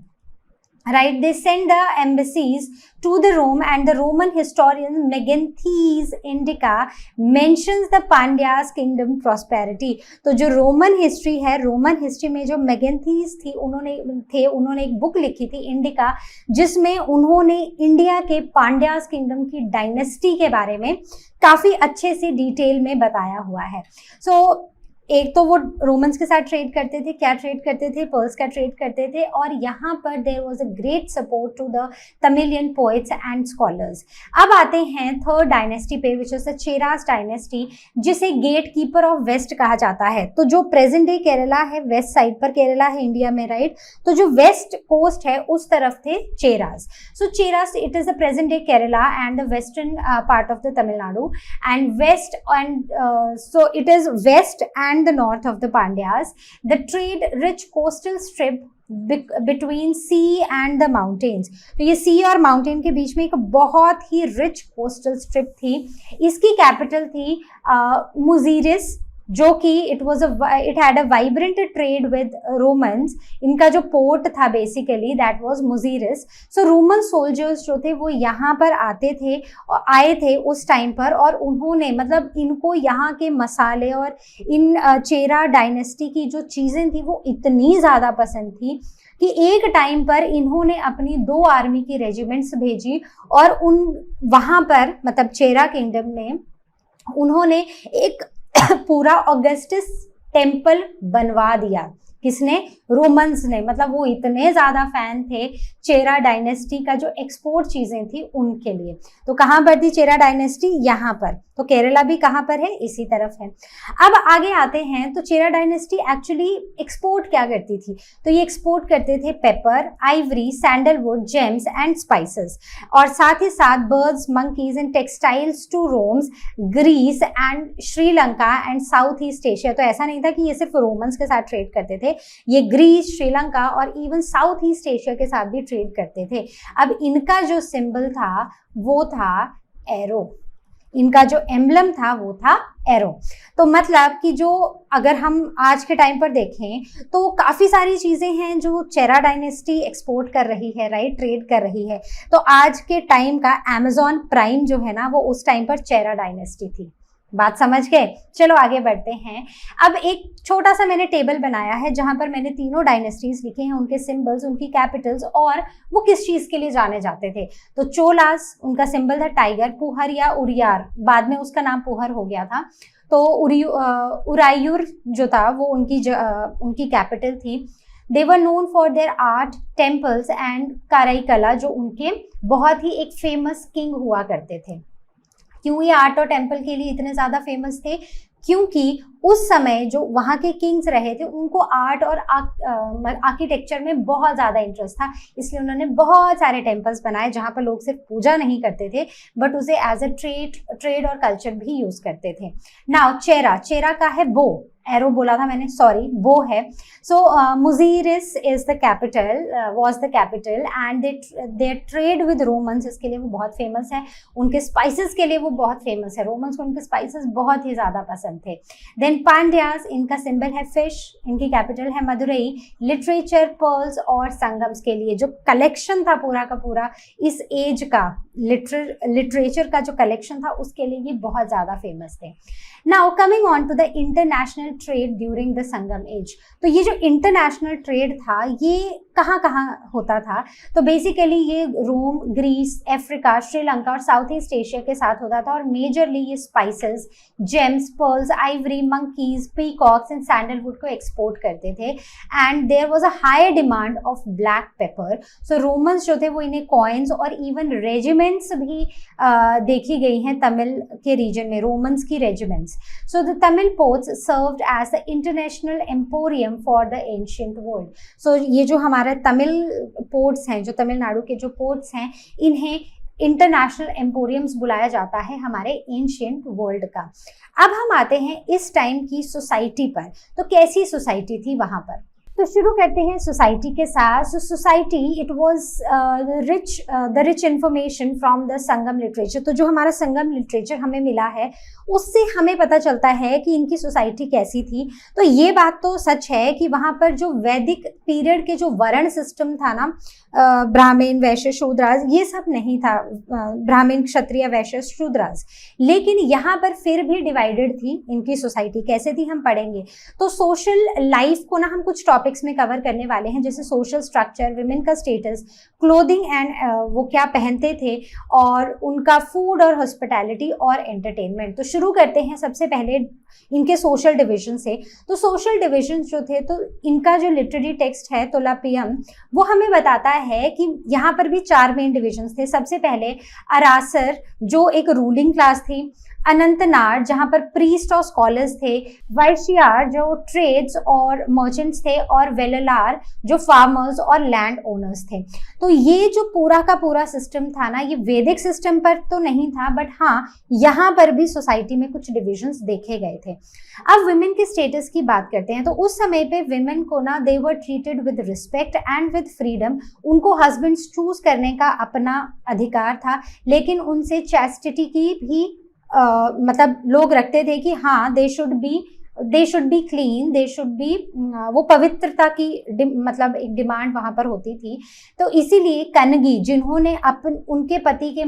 Right, they sent the embassies to the Rome, and the Roman historian Meganthes Indica mentions the Pandyas kingdom prosperity। तो जो Roman history है, रोमन हिस्ट्री में जो मेगेंथीज थी, उन्होंने एक बुक लिखी थी इंडिका, जिसमें उन्होंने इंडिया के पांड्यास किंगडम की डायनेस्टी के बारे में काफी अच्छे से डिटेल में बताया हुआ है। सो एक तो वो रोमन्स के साथ ट्रेड करते थे, क्या ट्रेड करते थे, पर्ल्स का ट्रेड करते थे, और यहाँ पर there was a great support to the Tamilian poets and scholars. अब आते हैं थर्ड डायनेस्टी पे, which is the Cheras dynasty, जिसे गेट कीपर ऑफ वेस्ट कहा जाता है। तो जो प्रेजेंट डे केरला है, वेस्ट साइड पर केरला है इंडिया में, राइट, तो जो वेस्ट कोस्ट है उस तरफ थे Cheras. So Cheras, it is the present day Kerala and the western part of the Tamil Nadu, and west and so it is west and the north of the Pandyas. The trade rich coastal strip between sea and the mountains. तो ये sea और mountain के बीच में एक बहुत ही rich coastal strip थी। इसकी capital थी मुजीरिस, जो कि it had a vibrant trade with Romans. इनका जो पोर्ट था basically that was Muziris. So Roman soldiers जो थे वो यहाँ पर आए थे उस टाइम पर, और उन्होंने मतलब इनको यहाँ के मसाले और इन चेरा डायनेस्टी की जो चीज़ें थी वो इतनी ज़्यादा पसंद थी कि एक टाइम पर इन्होंने अपनी 2 आर्मी की रेजिमेंट्स भेजी, और उन वहाँ पर मतलब चेरा किंगडम में उन्होंने एक पूरा ऑगस्टस टेम्पल बनवा दिया। किसने? रोमन्स ने। मतलब वो इतने ज्यादा फैन थे चेरा डायनेस्टी का, जो एक्सपोर्ट चीजें थी उनके लिए। तो कहाँ पर थी चेरा डायनेस्टी? यहाँ पर। तो केरला भी कहाँ पर है? इसी तरफ है। अब आगे आते हैं तो चेरा डायनेस्टी एक्चुअली एक्सपोर्ट क्या करती थी? तो ये एक्सपोर्ट करते थे pepper, ivory, sandalwood, gems and spices, और साथ ही साथ birds, monkeys and textiles to Romes, Greece and Sri Lanka and south east Asia. तो ऐसा नहीं था कि ये सिर्फ रोमन्स के साथ ट्रेड करते थे, ये ग्रीस, श्रीलंका और इवन साउथ ईस्ट एशिया के साथ भी ट्रेड करते थे। अब इनका जो सिंबल था वो था एरो, इनका जो एम्बलम था वो था एरो। तो मतलब कि जो अगर हम आज के टाइम पर देखें तो काफ़ी सारी चीज़ें हैं जो चेरा डायनेस्टी एक्सपोर्ट कर रही है, राइट, ट्रेड कर रही है। तो आज के टाइम का अमेजॉन प्राइम जो है ना वो उस टाइम पर चेरा डायनेस्टी थी। बात समझ गए? चलो आगे बढ़ते हैं। अब एक छोटा सा मैंने टेबल बनाया है जहां पर मैंने तीनों डायनेस्टीज लिखे हैं, उनके सिंबल्स, उनकी कैपिटल्स और वो किस चीज के लिए जाने जाते थे। तो चोलास, उनका सिंबल था टाइगर। पुहर या उरियार, बाद में उसका नाम पुहर हो गया था। तो उरायूर जो था वो उनकी कैपिटल थी। They were known for their art, temples and कराईकला, जो उनके बहुत ही एक फेमस किंग हुआ करते थे। क्यों ये आर्ट और टेम्पल के लिए इतने ज़्यादा फेमस थे? क्योंकि उस समय जो वहाँ के किंग्स रहे थे उनको आर्ट और आर्किटेक्चर में बहुत ज़्यादा इंटरेस्ट था, इसलिए उन्होंने बहुत सारे टेम्पल्स बनाए जहाँ पर लोग सिर्फ पूजा नहीं करते थे बट उसे एज अ ट्रेड और कल्चर भी यूज़ करते थे। नाउ चेरा का है बो, एरो बोला था मैंने, सॉरी, बो है। So Muziris is the capital, was the capital, and they trade with Romans, इसके लिए वो बहुत फेमस है। उनके स्पाइसेस के लिए वो बहुत फेमस है, रोमन्स को उनके स्पाइसेस बहुत ही ज़्यादा पसंद थे। देन पांड्यास, इनका सिंबल है फिश, इनकी कैपिटल है मदुरई। लिटरेचर, पर्ल्स और संगम्स के लिए जो कलेक्शन था पूरा का पूरा इस एज का, लिटरेचर का जो कलेक्शन था उसके लिए ये बहुत ज़्यादा फेमस थे। Now coming on to the international trade during the Sangam age. तो ये जो इंटरनेशनल ट्रेड था ये कहाँ कहाँ होता था? तो बेसिकली ये रोम, ग्रीस, अफ्रीका, श्रीलंका और साउथ ईस्ट एशिया के साथ होता था, और मेजरली ये spices, gems, pearls, ivory, monkeys, peacocks and sandalwood को एक्सपोर्ट करते थे। And there was a high demand of black pepper. So Romans जो थे वो इन्हें कॉइन्स और इवन रेजिमेंट्स भी देखी गई हैं तमिल के रीजन में, रोमन्स की regiments. So the Tamil ports served as the international emporium for the ancient world. So ये जो हमारे तमिल पोर्ट्स हैं, जो तमिलनाडु के जो पोर्ट्स हैं, इन्हें इंटरनेशनल एम्पोरियम्स बुलाया जाता है हमारे एंशिएंट वर्ल्ड का। अब हम आते हैं इस टाइम की सोसाइटी पर। तो कैसी सोसाइटी थी वहाँ पर? तो शुरू करते हैं सोसाइटी के साथ। So society, it was the rich information from the Sangam literature. तो जो हमारा संगम लिटरेचर हमें मिला है उससे हमें पता चलता है कि इनकी सोसाइटी कैसी थी। तो ये बात तो सच है कि वहाँ पर जो वैदिक पीरियड के जो वर्ण सिस्टम था ना, ब्राह्मण, वैश्य, शूद्रास, ये सब नहीं था, ब्राह्मण, क्षत्रिय, वैश्य, शूद्रास, लेकिन यहाँ पर फिर भी डिवाइडेड थी इनकी सोसाइटी। कैसे थी हम पढ़ेंगे। तो सोशल लाइफ को ना हम कुछ टॉपिक टॉपिक्स में कवर करने वाले हैं, जैसे सोशल स्ट्रक्चर, विमेन का स्टेटस, क्लोथिंग एंड वो क्या पहनते थे, और उनका फूड और हॉस्पिटैलिटी और एंटरटेनमेंट। तो शुरू करते हैं सबसे पहले इनके सोशल डिविजन से। तो सोशल डिविजन जो थे, तो इनका जो लिटरेरी टेक्स्ट है तोलापियम, वो हमें बताता है कि यहाँ पर भी 4 मेन डिविजन थे। सबसे पहले अरासर जो एक रूलिंग क्लास थी, अनंतनार जहाँ पर प्रीस्ट और स्कॉलर्स थे, वैश्यार जो ट्रेड्स और मर्चेंट्स थे, और वेललार जो फार्मर्स और लैंड ओनर्स थे। तो ये जो पूरा का पूरा सिस्टम था ना, ये वैदिक सिस्टम पर तो नहीं था, बट हाँ यहाँ पर भी सोसाइटी में कुछ डिविजन्स देखे गए थे। अब विमेन के स्टेटस की बात करते हैं। तो उस समय पे विमेन को ना, they were treated with respect and with freedom. उनको हस्बैंड्स चूज करने का अपना अधिकार था, लेकिन उनसे चैस्टिटी की भी मतलब लोग रखते थे कि हाँ they should be clean, they should be, वो पवित्रता की मतलब एक डिमांड वहां पर होती थी। तो इसीलिए कनगी, जिन्होंने उनके पति के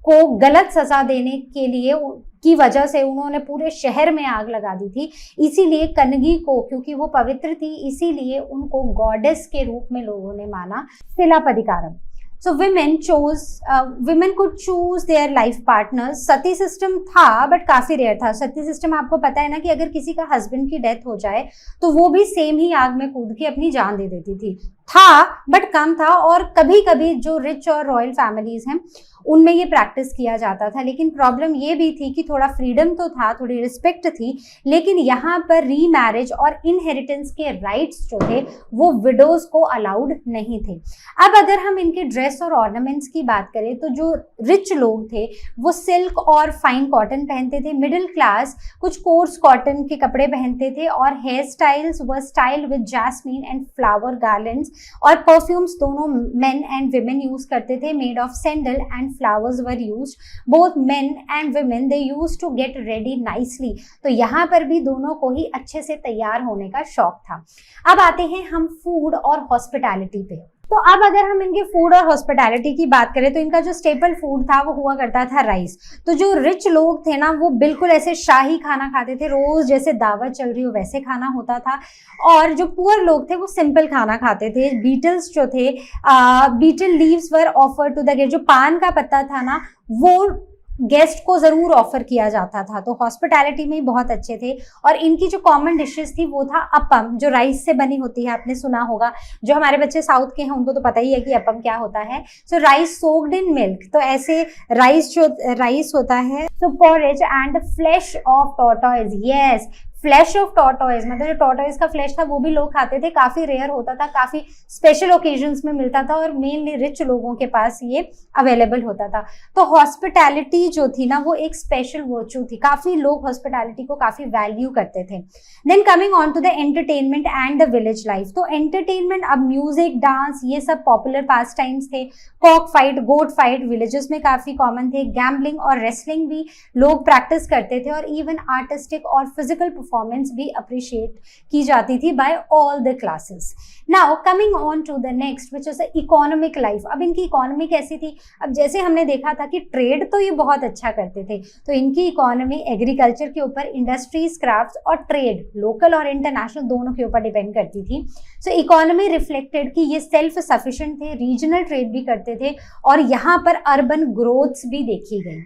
को गलत सजा देने के लिए की वजह से उन्होंने पूरे शहर में आग लगा दी थी, इसीलिए कनगी को, क्योंकि वो पवित्र थी, इसीलिए उनको गॉडेस के रूप में लोगों ने माना। सिलापधिकारम। So women could choose their life partners। Sati system था बट काफी रेयर था। सती सिस्टम आपको पता है ना कि अगर किसी का हस्बैंड की डेथ हो जाए तो वो भी सेम ही आग में कूद के अपनी जान दे देती थी। था बट कम था, और कभी कभी जो रिच और रॉयल फैमिलीज हैं उनमें ये प्रैक्टिस किया जाता था। लेकिन प्रॉब्लम ये भी थी कि थोड़ा फ्रीडम तो था, थोड़ी रिस्पेक्ट थी, लेकिन यहाँ पर रीमैरिज और इनहेरिटेंस के राइट्स जो थे वो विडोज को अलाउड नहीं थे। अब अगर हम इनके ड्रेस और ऑर्नामेंट्स की बात करें, तो जो रिच लोग थे वो सिल्क और फाइन कॉटन पहनते थे, मिडिल क्लास कुछ कोर्स कॉटन के कपड़े पहनते थे, और hair styles were style with jasmine and flower garlands, और परफ्यूम्स दोनों मेन एंड विमेन यूज करते थे, made of sandal and flowers were used। both men and women they used to get ready nicely। तो यहाँ पर भी दोनों को ही अच्छे से तैयार होने का शौक था। अब आते हैं हम फूड और हॉस्पिटैलिटी पे। तो अब अगर हम इनके फूड और हॉस्पिटैलिटी की बात करें, तो इनका जो स्टेपल फूड था वो हुआ करता था राइस। तो जो रिच लोग थे ना, वो बिल्कुल ऐसे शाही खाना खाते थे, रोज जैसे दावत चल रही हो वैसे खाना होता था, और जो पुअर लोग थे वो सिंपल खाना खाते थे। बीटल्स जो थे, betel leaves were offered to the guest. जो पान का पत्ता था ना, वो गेस्ट को जरूर ऑफर किया जाता था। तो हॉस्पिटैलिटी में ही बहुत अच्छे थे। और इनकी जो कॉमन डिशेस थी वो था अप्पम, जो राइस से बनी होती है, आपने सुना होगा। जो हमारे बच्चे साउथ के हैं उनको तो पता ही है कि अप्पम क्या होता है। So rice soaked in milk, तो ऐसे राइस होता है। So porridge and the flesh of tortoise, yes flesh of tortoise, मतलब जो टॉर्टोइज का फ्लैश था वो भी लोग खाते थे, काफी रेयर होता था, काफी स्पेशल ओकेजन्स में मिलता था, और मेनली रिच लोगों के पास ये अवेलेबल होता था। तो हॉस्पिटैलिटी जो थी ना, वो एक स्पेशल वर्च्यू थी, काफी लोग हॉस्पिटैलिटी को काफी वैल्यू करते थे। Then coming on to the entertainment and the village life. तो एंटरटेनमेंट, अब म्यूजिक, डांस, ये सब पॉपुलर पास टाइम्स थे। Cock fight, goat fight villages में काफी कॉमन थे। गैम्बलिंग और रेसलिंग भी लोग प्रैक्टिस करते थे, और इवन आर्टिस्टिक और फिजिकल परफॉर्मेंस भी अप्रिशिएट की जाती थी by all the classes. Now coming on to the next which is the economic life. अब इनकी इकोनॉमी कैसी थी? अब जैसे हमने देखा था कि ट्रेड तो ये बहुत अच्छा करते थे, तो इनकी इकोनॉमी एग्रीकल्चर के ऊपर, इंडस्ट्रीज, क्राफ्ट्स और ट्रेड, लोकल और इंटरनेशनल दोनों के ऊपर डिपेंड करती थी। सो इकोनॉमी रिफ्लेक्टेड कि ये सेल्फ सफिशिएंट थे, रीजनल ट्रेड भी करते थे, और यहाँ पर अर्बन ग्रोथ्स भी देखी गई।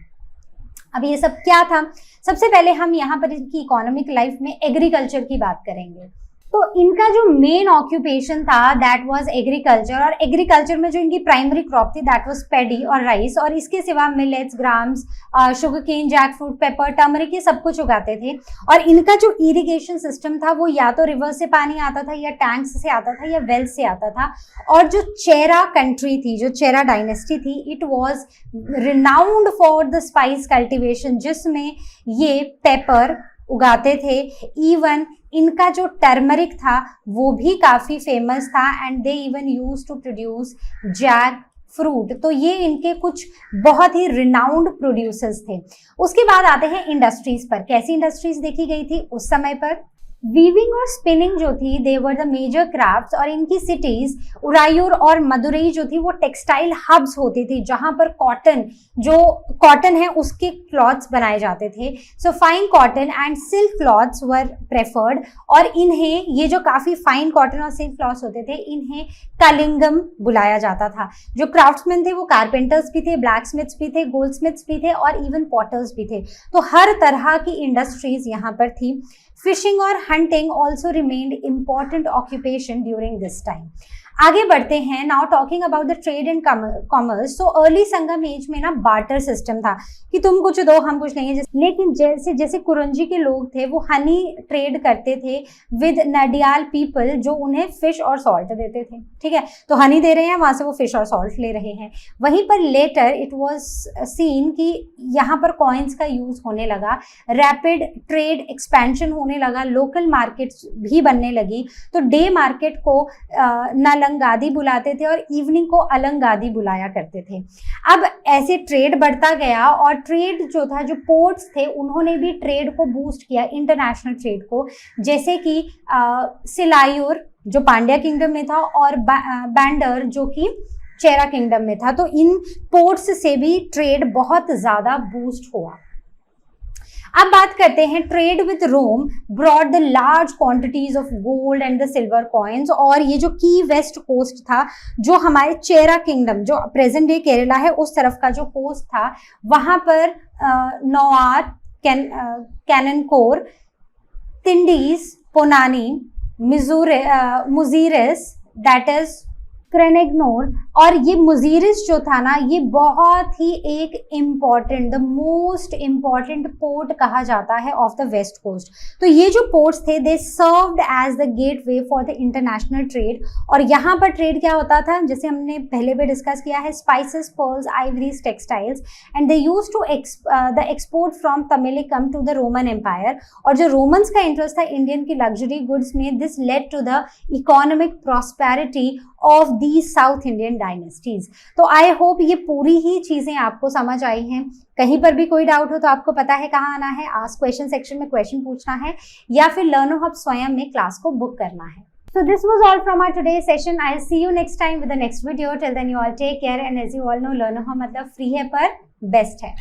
अब ये सब क्या था? सबसे पहले हम यहाँ पर इनकी इकोनॉमिक लाइफ में एग्रीकल्चर की बात करेंगे। तो इनका जो मेन ऑक्यूपेशन था दैट वाज एग्रीकल्चर, और एग्रीकल्चर में जो इनकी प्राइमरी क्रॉप थी दैट वाज पैडी और राइस, और इसके सिवा millets, grams, sugarcane, jackfruit, pepper, turmeric, ये सब कुछ उगाते थे। और इनका जो इरिगेशन सिस्टम था वो या तो रिवर से पानी आता था, या टैंक्स से आता था, या वेल से आता था। और जो चेरा कंट्री थी, जो चेरा डायनेस्टी थी, it was renowned for the spice cultivation, जिसमें ये पेपर उगाते थे। इवन इनका जो टर्मरिक था वो भी काफी फेमस था, and they even use to produce jackfruit. तो ये इनके कुछ बहुत ही रिनाउंड प्रोड्यूसर्स थे। उसके बाद आते हैं इंडस्ट्रीज पर। कैसी इंडस्ट्रीज देखी गई थी उस समय पर? वीविंग और स्पिनिंग जो थी they were the major crafts, और इनकी सिटीज उरायूर और मदुरई जो थी वो टेक्सटाइल हब्स होती थी जहां पर कॉटन है उसके क्लॉथ्स बनाए जाते थे। So fine cotton and silk clothes were preferred, और इन्हें ये जो काफी फाइन कॉटन और सिल्क क्लॉथ्स होते थे इन्हें कलिंगम बुलाया जाता था। जो क्राफ्ट्समैन थे वो कारपेंटर्स भी थे, ब्लैक स्मिथ्स भी थे, गोल्ड स्मिथ्स भी थे और इवन पॉटर्स भी थे। तो हर तरह की इंडस्ट्रीज यहाँ पर थी। फिशिंग और hunting also remained important occupation during this time. आगे बढ़ते हैं, now talking about the trade and commerce. So early Sangam age में ना बार्टर सिस्टम था कि तुम कुछ दो हम कुछ लेंगे, लेकिन जैसे जैसे कुरंजी के लोग थे वो हनी ट्रेड करते थे विद नडियाल पीपल जो उन्हें फिश और सॉल्ट देते थे, ठीक है, तो हनी दे रहे हैं वहां से वो फिश और सॉल्ट ले रहे हैं। वहीं पर लेटर इट वाज सीन कि यहाँ पर कॉइन्स का यूज होने लगा, रैपिड ट्रेड एक्सपेंशन होने लगा, लोकल मार्केट्स भी बनने लगी। तो डे मार्केट को नलंगादी बुलाते थे और इवनिंग को अलंगादी बुलाया करते थे। अब ऐसे ट्रेड बढ़ता गया और ट्रेड जो था, जो पोर्ट्स थे उन्होंने भी ट्रेड को बूस्ट किया, इंटरनेशनल ट्रेड को, जैसे कि सिलायूर जो पांड्या किंगडम में था और बैंडर जो कि चेरा किंगडम में था। तो इन पोर्ट्स से भी ट्रेड बहुत ज्यादा बूस्ट हुआ। अब बात करते हैं, trade with Rome brought the large quantities of gold and the silver coins. और ये जो की वेस्ट कोस्ट था, जो हमारे चेरा किंगडम जो प्रेजेंट डे केरला है उस तरफ का जो कोस्ट था, वहां पर नौआर, कैननकोर, तिंडीज, पोनानी, मुजीरिस दैट इज क्रेनेग्नोर, और ये मुजीरिस जो था ना ये बहुत ही एक important, the most important port कहा जाता है ऑफ द वेस्ट कोस्ट। तो ये जो पोर्ट्स थे they served as the gateway for the international trade. और यहाँ पर ट्रेड क्या होता था, जैसे हमने पहले भी डिस्कस किया है, spices, pearls, ivories, textiles, and they used to the export from Tamilakam to the Roman empire. और जो रोमन्स का इंटरेस्ट था इंडियन की लग्जरी गुड्स में, this led to the economic prosperity of the South Indian dynasties. तो I hope ये पूरी ही चीजें आपको समझ आई हैं। कहीं पर भी कोई डाउट हो तो आपको पता है कहाँ आना है, आस्क क्वेश्चन सेक्शन में क्वेश्चन पूछना है या फिर लर्नो हब स्वयं में क्लास को बुक करना है। So this was all from our today's session. I'll see you next time with the next video. Till then you all take care, and as you all know, Learno Hub मतलब free है पर best है।